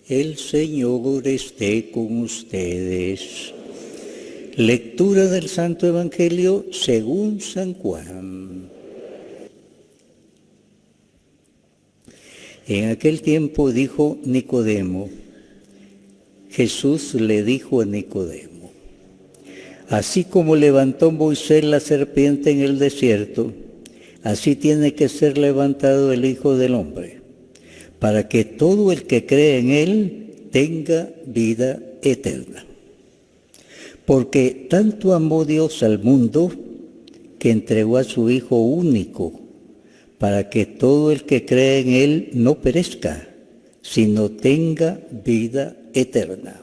El Señor esté con ustedes. Lectura del Santo Evangelio según San Juan. En aquel tiempo dijo Nicodemo, Jesús le dijo a Nicodemo, así como levantó Moisés la serpiente en el desierto, así tiene que ser levantado el Hijo del Hombre, para que todo el que cree en Él tenga vida eterna. Porque tanto amó Dios al mundo, que entregó a su Hijo único, para que todo el que cree en Él no perezca, sino tenga vida eterna.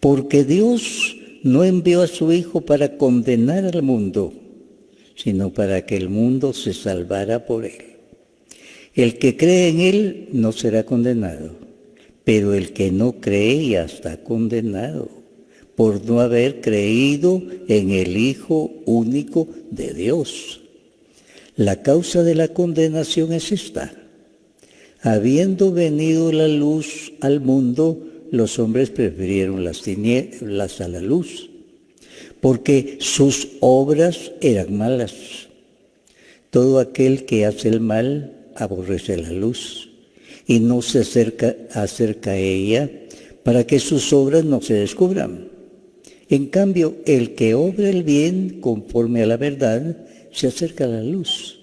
Porque Dios no envió a su Hijo para condenar al mundo, sino para que el mundo se salvara por Él. El que cree en Él no será condenado, pero el que no cree ya está condenado, por no haber creído en el Hijo único de Dios. La causa de la condenación es esta: habiendo venido la luz al mundo, los hombres prefirieron las tinieblas a la luz, porque sus obras eran malas. Todo aquel que hace el mal aborrece la luz y no se acerca a ella, para que sus obras no se descubran. En cambio, el que obra el bien conforme a la verdad se acerca a la luz,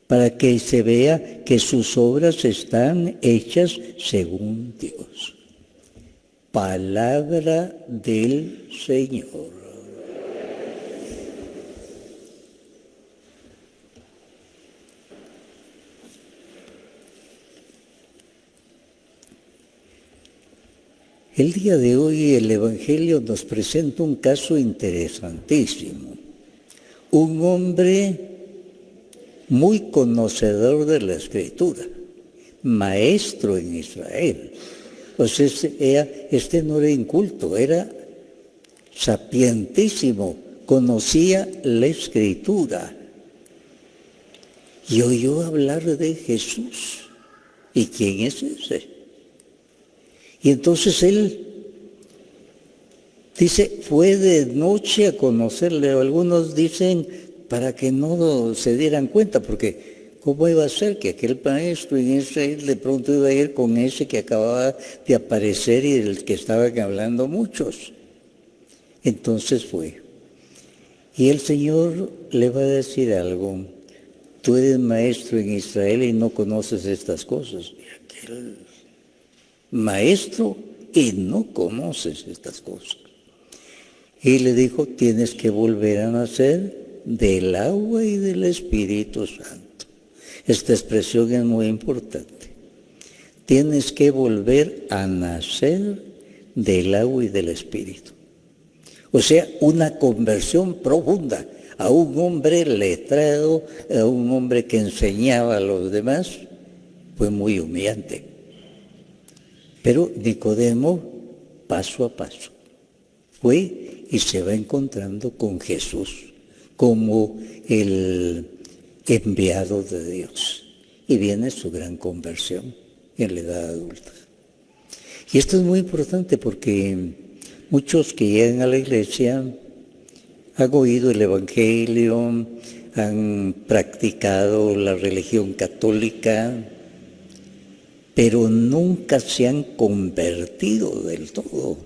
para que se vea que sus obras están hechas según Dios. Palabra del Señor. El día de hoy el Evangelio nos presenta un caso interesantísimo. Un hombre muy conocedor de la Escritura, maestro en Israel. Pues este no era inculto, era sapientísimo, conocía la Escritura. Y oyó hablar de Jesús. ¿Y quién es ese? Y entonces él dice, fue de noche a conocerle. Algunos dicen para que no se dieran cuenta, porque ¿cómo iba a ser que aquel maestro en Israel de pronto iba a ir con ese que acababa de aparecer y del que estaban hablando muchos? Entonces fue. Y el Señor le va a decir algo. Tú eres maestro en Israel y no conoces estas cosas. Y aquel maestro y no conoces estas cosas. Y le dijo, tienes que volver a nacer del agua y del Espíritu Santo. Esta expresión es muy importante. Tienes que volver a nacer del agua y del Espíritu. O sea, una conversión profunda a un hombre letrado, a un hombre que enseñaba a los demás, fue muy humillante. Pero Nicodemo, paso a paso, fue y se va encontrando con Jesús como el enviado de Dios. Y viene su gran conversión en la edad adulta. Y esto es muy importante porque muchos que llegan a la iglesia han oído el Evangelio, han practicado la religión católica, pero nunca se han convertido del todo,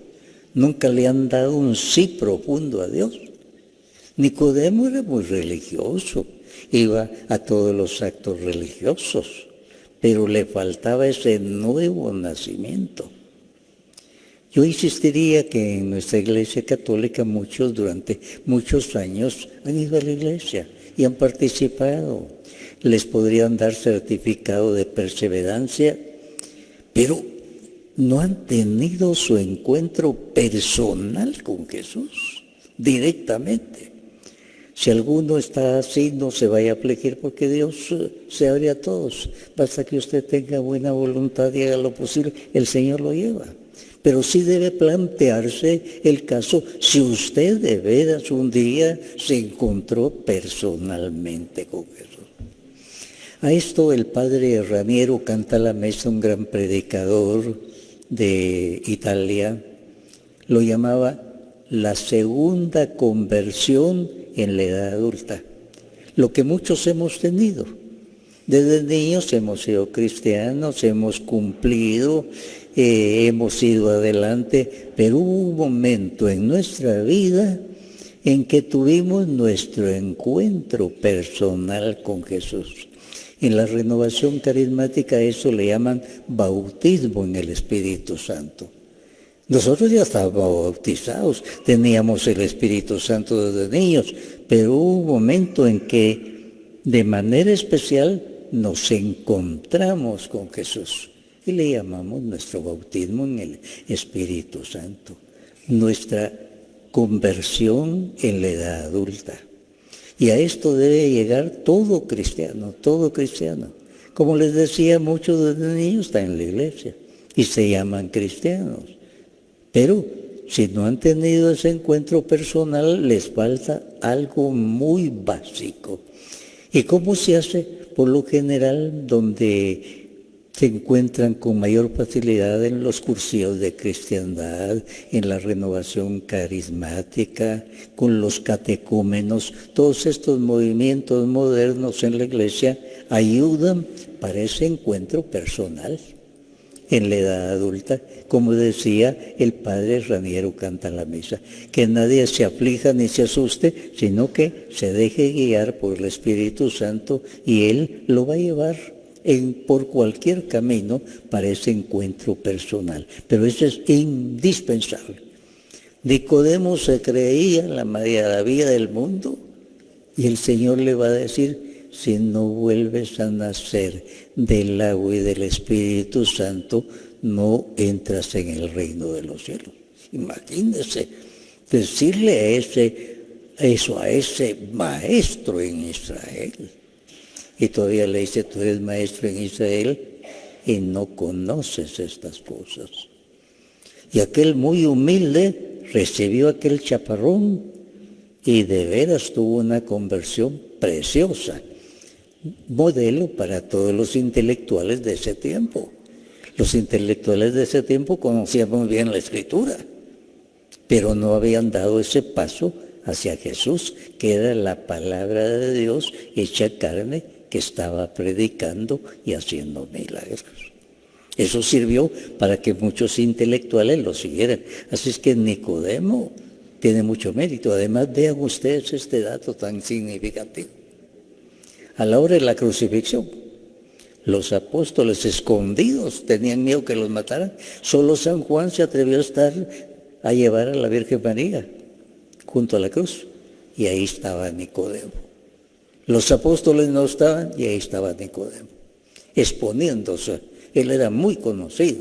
nunca le han dado un sí profundo a Dios. Nicodemo era muy religioso, iba a todos los actos religiosos, pero le faltaba ese nuevo nacimiento. Yo insistiría que en nuestra Iglesia Católica muchos durante muchos años han ido a la iglesia y han participado. Les podrían dar certificado de perseverancia, pero no han tenido su encuentro personal con Jesús directamente. Si alguno está así, no se vaya a afligir porque Dios se abre a todos. Basta que usted tenga buena voluntad y haga lo posible, el Señor lo lleva. Pero sí debe plantearse el caso si usted de veras un día se encontró personalmente con Jesús. A esto el padre Raniero Cantalamessa, un gran predicador de Italia lo llamaba la segunda conversión en la edad adulta, lo que muchos hemos tenido. Desde niños hemos sido cristianos, hemos cumplido, hemos ido adelante, pero hubo un momento en nuestra vida en que tuvimos nuestro encuentro personal con Jesús. En la renovación carismática eso le llaman bautismo en el Espíritu Santo. Nosotros ya estábamos bautizados, teníamos el Espíritu Santo desde niños, pero hubo un momento en que de manera especial nos encontramos con Jesús y le llamamos nuestro bautismo en el Espíritu Santo, nuestra conversión en la edad adulta. Y a esto debe llegar todo cristiano, todo cristiano. Como les decía, muchos de los niños están en la iglesia y se llaman cristianos. Pero si no han tenido ese encuentro personal, les falta algo muy básico. ¿Y cómo se hace? Por lo general, donde se encuentran con mayor facilidad en los cursillos de cristiandad, en la renovación carismática, con los catecúmenos. Todos estos movimientos modernos en la iglesia ayudan para ese encuentro personal en la edad adulta, como decía el padre Raniero Canta la Misa, que nadie se aflija ni se asuste, sino que se deje guiar por el Espíritu Santo y Él lo va a llevar por cualquier camino para ese encuentro personal. Pero eso es indispensable. Nicodemo se creía la maravilla del mundo y el Señor le va a decir: si no vuelves a nacer del agua y del Espíritu Santo, no entras en el reino de los cielos. Imagínense decirle eso a ese maestro en Israel. Y todavía le dice: tú eres maestro en Israel y no conoces estas cosas. Y aquel muy humilde recibió aquel chaparrón y de veras tuvo una conversión preciosa. Modelo para todos los intelectuales de ese tiempo. Los intelectuales de ese tiempo conocían muy bien la Escritura, pero no habían dado ese paso hacia Jesús, que era la palabra de Dios hecha carne, que estaba predicando y haciendo milagros. Eso sirvió para que muchos intelectuales lo siguieran. Así es que Nicodemo tiene mucho mérito. Además, vean ustedes este dato tan significativo. A la hora de la crucifixión, los apóstoles escondidos tenían miedo que los mataran. Solo San Juan se atrevió a llevar a la Virgen María junto a la cruz. Y ahí estaba Nicodemo. Los apóstoles no estaban y ahí estaba Nicodemo, exponiéndose. Él era muy conocido.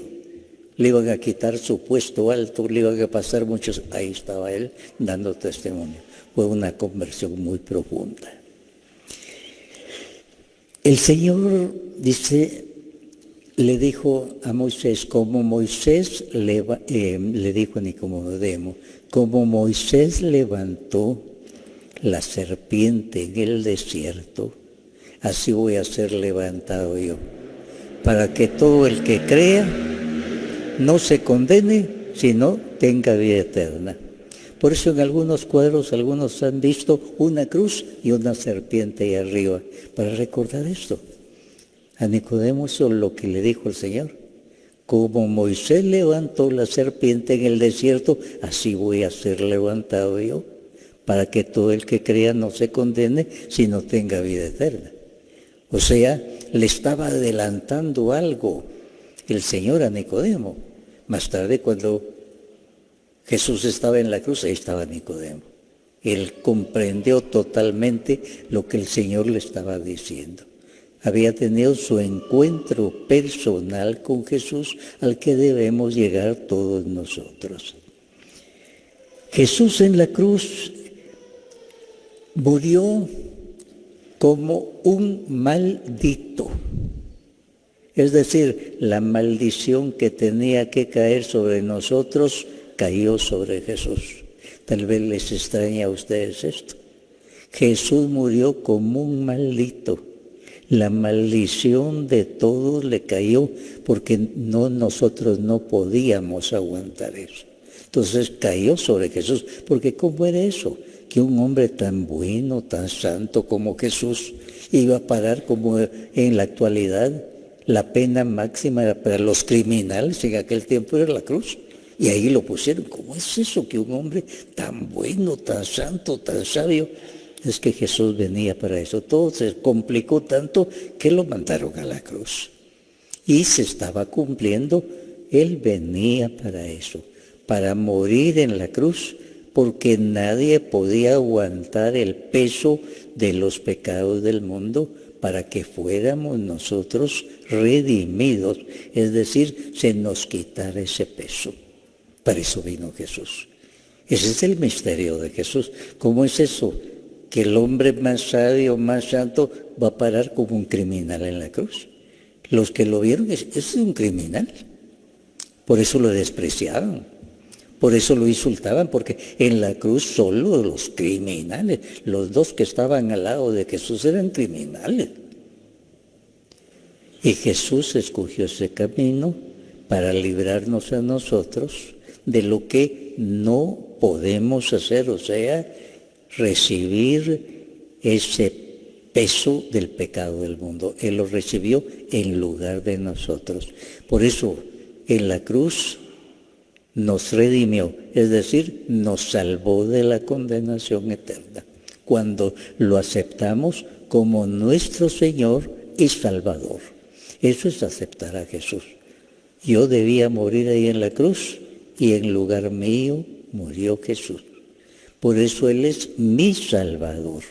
Le iban a quitar su puesto alto, le iban a pasar muchos. Ahí estaba él dando testimonio. Fue una conversión muy profunda. El Señor le dijo a Moisés, como Moisés le dijo a Nicodemo, como Moisés levantó la serpiente en el desierto, así voy a ser levantado yo, para que todo el que crea no se condene, sino tenga vida eterna. Por eso en algunos cuadros, algunos han visto una cruz y una serpiente ahí arriba, para recordar esto. A Nicodemo eso es lo que le dijo el Señor. Como Moisés levantó la serpiente en el desierto, así voy a ser levantado yo, para que todo el que crea no se condene, sino tenga vida eterna. O sea, le estaba adelantando algo el Señor a Nicodemo. Más tarde, cuando Jesús estaba en la cruz, ahí estaba Nicodemo. Él comprendió totalmente lo que el Señor le estaba diciendo. Había tenido su encuentro personal con Jesús, al que debemos llegar todos nosotros. Jesús en la cruz murió como un maldito. Es decir, la maldición que tenía que caer sobre nosotros cayó sobre Jesús. Tal vez les extraña a ustedes esto. Jesús murió como un maldito. La maldición de todos le cayó porque nosotros no podíamos aguantar eso. Entonces cayó sobre Jesús, porque ¿cómo era eso? Que un hombre tan bueno, tan santo como Jesús iba a parar como en la actualidad. La pena máxima era para los criminales en aquel tiempo era la cruz. Y ahí lo pusieron. ¿Cómo es eso que un hombre tan bueno, tan santo, tan sabio? Es que Jesús venía para eso. Todo se complicó tanto que lo mandaron a la cruz. Y se estaba cumpliendo. Él venía para eso, para morir en la cruz, porque nadie podía aguantar el peso de los pecados del mundo para que fuéramos nosotros redimidos. Es decir, se nos quitara ese peso. Para eso vino Jesús. Ese es el misterio de Jesús. ¿Cómo es eso? Que el hombre más sabio, más santo, va a parar como un criminal en la cruz. Los que lo vieron, es un criminal. Por eso lo despreciaban. Por eso lo insultaban, porque en la cruz solo los criminales, los dos que estaban al lado de Jesús eran criminales. Y Jesús escogió ese camino para librarnos a nosotros de lo que no podemos hacer, o sea, recibir ese peso del pecado del mundo. Él lo recibió en lugar de nosotros. Por eso, en la cruz nos redimió, es decir, nos salvó de la condenación eterna, cuando lo aceptamos como nuestro Señor y Salvador. Eso es aceptar a Jesús. Yo debía morir ahí en la cruz y en lugar mío murió Jesús. Por eso Él es mi Salvador.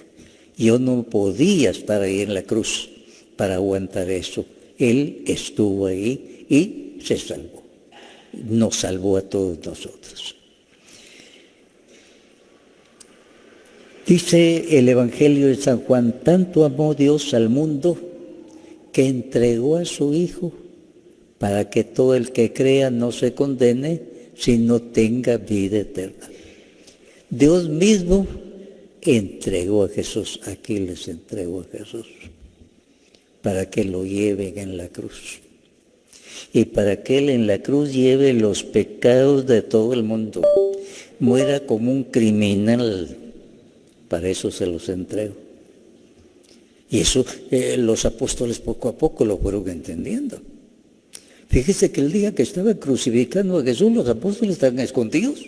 Yo no podía estar ahí en la cruz para aguantar eso. Él estuvo ahí y se salvó. Nos salvó a todos nosotros. Dice el Evangelio de San Juan, tanto amó Dios al mundo que entregó a su Hijo para que todo el que crea no se condene, sino tenga vida eterna. Dios mismo entregó a Jesús, aquí les entregó a Jesús, para que lo lleven en la cruz. Y para que Él en la cruz lleve los pecados de todo el mundo. Muera como un criminal, para eso se los entrego. Y eso los apóstoles poco a poco lo fueron entendiendo. Fíjese que el día que estaban crucificando a Jesús, los apóstoles estaban escondidos.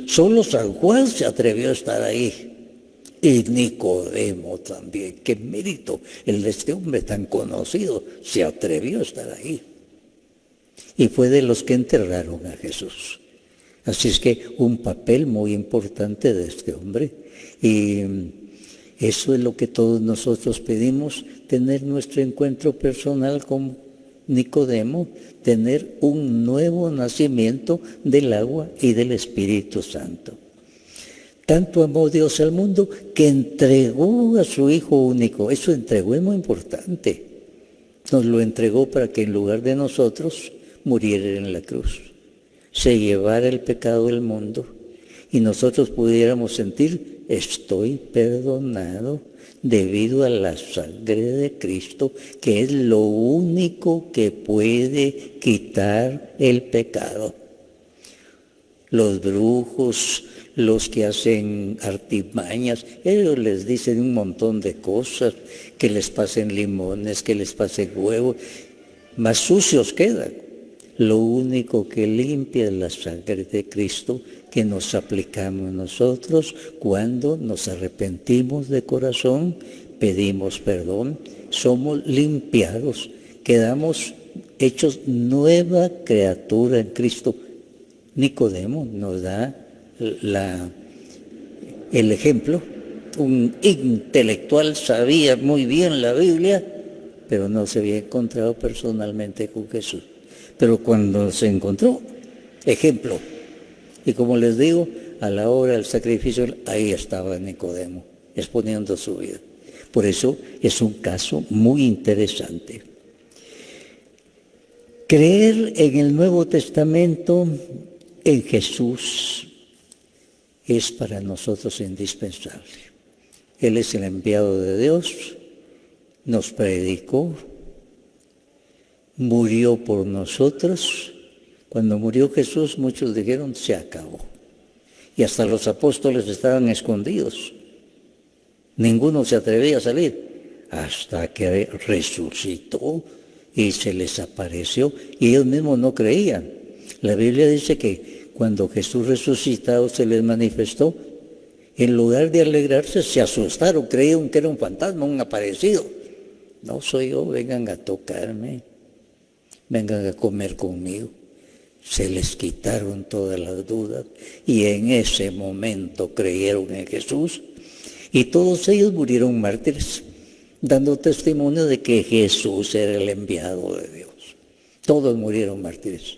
Solo San Juan se atrevió a estar ahí. Y Nicodemo también. Qué mérito el de este hombre tan conocido. Se atrevió a estar ahí. Y fue de los que enterraron a Jesús. Así es que un papel muy importante de este hombre. Y eso es lo que todos nosotros pedimos, tener nuestro encuentro personal con Nicodemo, tener un nuevo nacimiento del agua y del Espíritu Santo. Tanto amó Dios al mundo que entregó a su Hijo único. Eso entregó es muy importante. Nos lo entregó para que en lugar de nosotros muriera en la cruz, se llevara el pecado del mundo y nosotros pudiéramos sentir, estoy perdonado debido a la sangre de Cristo, que es lo único que puede quitar el pecado. Los brujos, los que hacen artimañas, ellos les dicen un montón de cosas, que les pasen limones, que les pasen huevos, más sucios quedan. Lo único que limpia es la sangre de Cristo que nos aplicamos nosotros cuando nos arrepentimos de corazón, pedimos perdón, somos limpiados, quedamos hechos nueva criatura en Cristo. Nicodemo nos da el ejemplo. Un intelectual sabía muy bien la Biblia, pero no se había encontrado personalmente con Jesús. Pero cuando se encontró, ejemplo, y como les digo, a la hora del sacrificio, ahí estaba Nicodemo, exponiendo su vida. Por eso es un caso muy interesante. Creer en el Nuevo Testamento, en Jesús, es para nosotros indispensable. Él es el enviado de Dios, nos predicó, murió por nosotros. Cuando murió Jesús, muchos dijeron, se acabó. Y hasta los apóstoles estaban escondidos. Ninguno se atrevía a salir hasta que resucitó y se les apareció. Y ellos mismos no creían. La Biblia dice que cuando Jesús resucitado se les manifestó, en lugar de alegrarse, se asustaron, creyeron que era un fantasma, un aparecido. No soy yo, vengan a tocarme, vengan a comer conmigo. Se les quitaron todas las dudas y en ese momento creyeron en Jesús y todos ellos murieron mártires, dando testimonio de que Jesús era el enviado de Dios. Todos murieron mártires.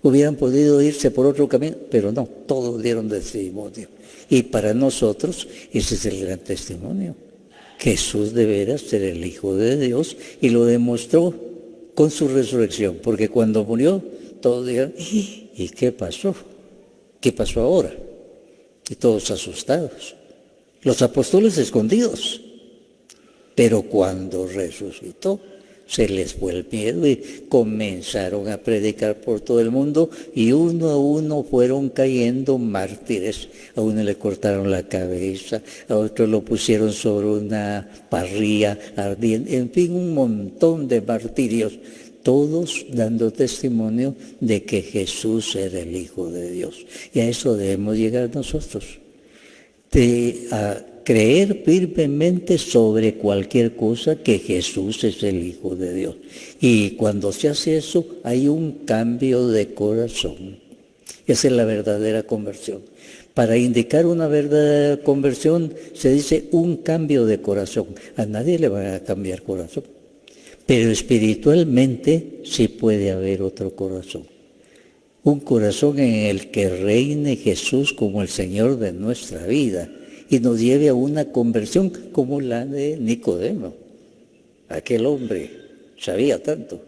Hubieran podido irse por otro camino, pero no, todos dieron testimonio. Y para nosotros ese es el gran testimonio. Jesús de veras era el Hijo de Dios y lo demostró con su resurrección, porque cuando murió todos dijeron, ¿y qué pasó? ¿Qué pasó ahora? Y todos asustados. Los apóstoles escondidos. Pero cuando resucitó, se les fue el miedo y comenzaron a predicar por todo el mundo y uno a uno fueron cayendo mártires. A uno le cortaron la cabeza, a otro lo pusieron sobre una parrilla ardiente, en fin, un montón de martirios. Todos dando testimonio de que Jesús era el Hijo de Dios. Y a eso debemos llegar nosotros. A creer firmemente sobre cualquier cosa que Jesús es el Hijo de Dios. Y cuando se hace eso, hay un cambio de corazón. Esa es la verdadera conversión. Para indicar una verdadera conversión se dice un cambio de corazón. A nadie le va a cambiar corazón. Pero espiritualmente sí puede haber otro corazón. Un corazón en el que reine Jesús como el Señor de nuestra vida y nos lleve a una conversión como la de Nicodemo. Aquel hombre sabía tanto.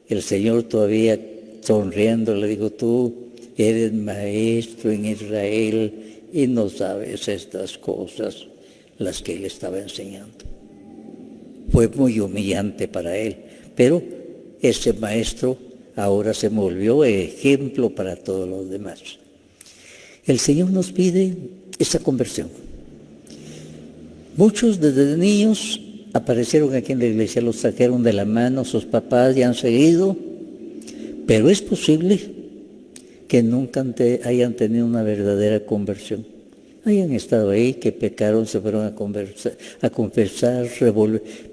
El Señor todavía sonriendo le dijo, tú eres maestro en Israel y no sabes estas cosas, las que él estaba enseñando. Fue muy humillante para él, pero ese maestro ahora se volvió ejemplo para todos los demás. El Señor nos pide esa conversión. Muchos desde niños aparecieron aquí en la iglesia, los trajeron de la mano sus papás y han seguido, pero es posible que nunca hayan tenido una verdadera conversión. Hayan estado ahí, que pecaron, se fueron a confesar,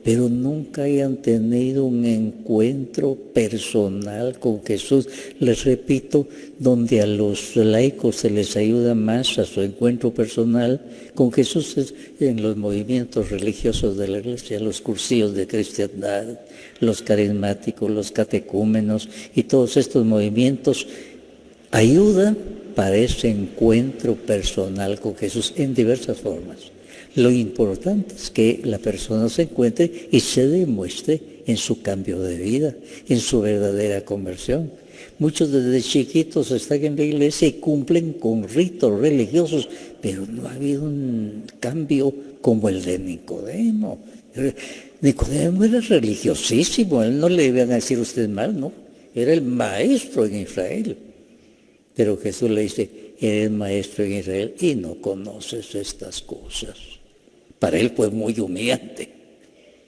pero nunca hayan tenido un encuentro personal con Jesús. Les repito, donde a los laicos se les ayuda más a su encuentro personal con Jesús es en los movimientos religiosos de la iglesia, los cursillos de cristiandad, los carismáticos, los catecúmenos y todos estos movimientos ayudan para ese encuentro personal con Jesús en diversas formas. Lo importante es que la persona se encuentre y se demuestre en su cambio de vida, en su verdadera conversión. Muchos desde chiquitos están en la iglesia y cumplen con ritos religiosos, pero no ha habido un cambio como el de Nicodemo. Nicodemo era religiosísimo, él no le iban a decir usted mal, ¿no? Era el maestro en Israel. Pero Jesús le dice, eres maestro en Israel y no conoces estas cosas. Para él fue muy humillante.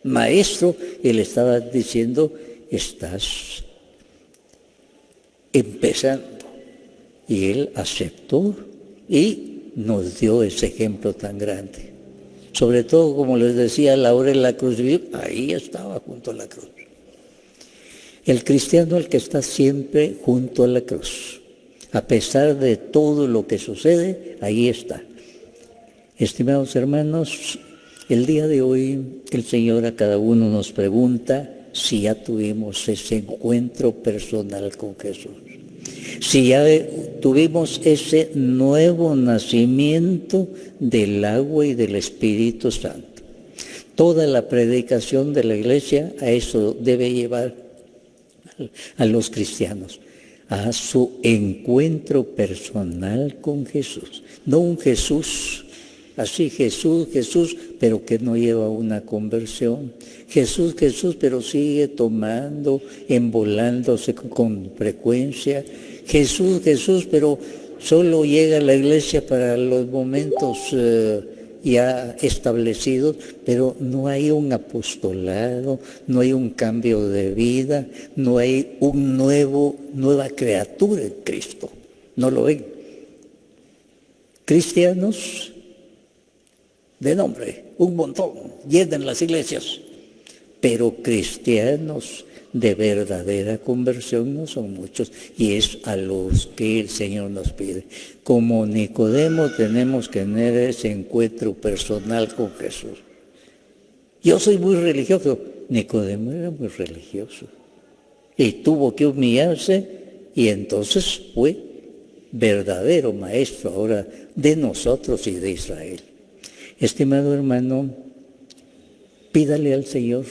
Maestro, él estaba diciendo, estás empezando. Y él aceptó y nos dio ese ejemplo tan grande. Sobre todo, como les decía, a la hora de la cruz, ahí estaba junto a la cruz. El cristiano, el que está siempre junto a la cruz. A pesar de todo lo que sucede, ahí está. Estimados hermanos, el día de hoy el Señor a cada uno nos pregunta si ya tuvimos ese encuentro personal con Jesús. Si ya tuvimos ese nuevo nacimiento del agua y del Espíritu Santo. Toda la predicación de la iglesia a eso debe llevar a los cristianos. A su encuentro personal con Jesús. No un Jesús Así Jesús, Jesús, pero que no lleva una conversión. Jesús, Jesús, pero sigue tomando, embolándose con frecuencia. Jesús, Jesús, pero solo llega a la iglesia para los momentos ya establecidos, pero no hay un apostolado, no hay un cambio de vida, no hay nueva criatura en Cristo. No lo ven. Cristianos de nombre, un montón, llenan las iglesias, pero cristianos de verdadera conversión no son muchos, y es a los que el Señor nos pide. Como Nicodemo tenemos que tener ese encuentro personal con Jesús. Yo soy muy religioso. Nicodemo era muy religioso y tuvo que humillarse, y entonces fue verdadero maestro ahora de nosotros y de Israel. Estimado hermano, pídale al Señor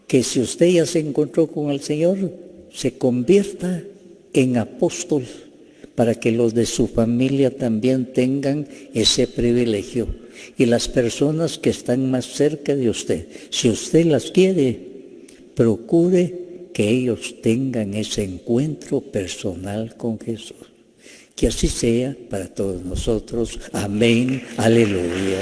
que si usted ya se encontró con el Señor, se convierta en apóstol para que los de su familia también tengan ese privilegio. Y las personas que están más cerca de usted, si usted las quiere, procure que ellos tengan ese encuentro personal con Jesús. Que así sea para todos nosotros. Amén. Aleluya.